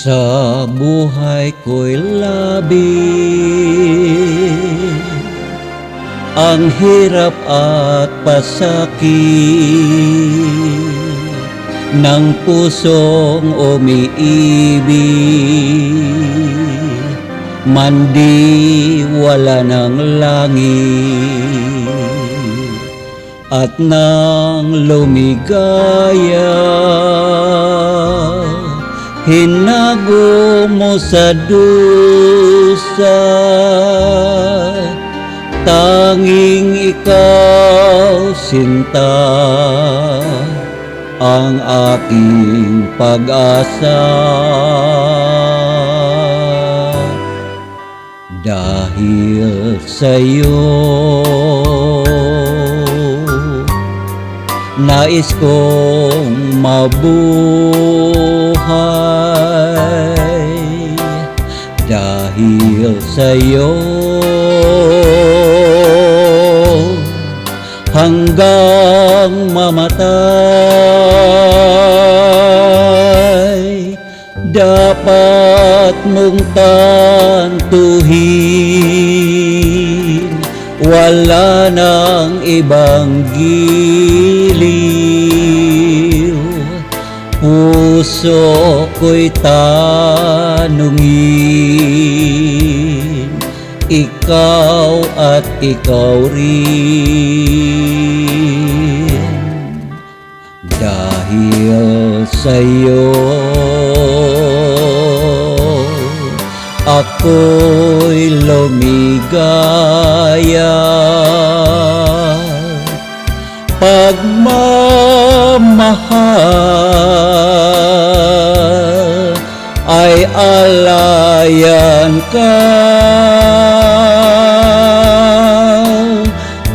Sa buhay ko'y labis, ang hirap at pasakit ng pusong umiibig, mandiwala ng langit at nang lumigaya, hinago mo sa dusa. Tanging ikaw, sinta, ang aking pag-asa. Dahil sa'yo, nais kong mabuhay. Dahil sa'yo, hanggang mamatay, dapat mong tantuhin, wala nang ibang giliw. Puso ko'y tanungin, ikaw at ikaw rin. Dahil sa'yo, ako'y lumigaya. Pagmamahal ay alayan ka.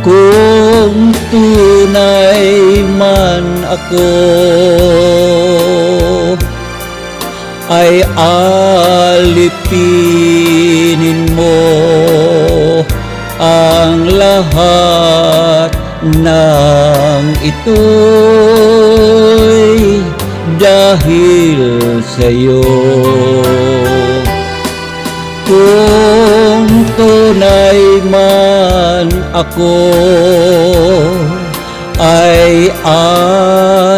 Kung tunay man ako, ay alipinin mo ang lahat ng ito'y dahil sa'yo. Kung tunay man ako, ay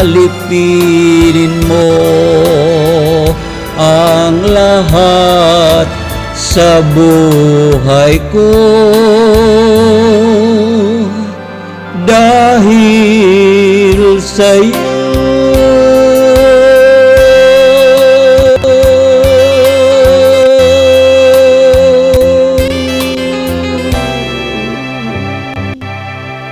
alipinin mo ang lahat sa buhay ko. Dahil sa'yo,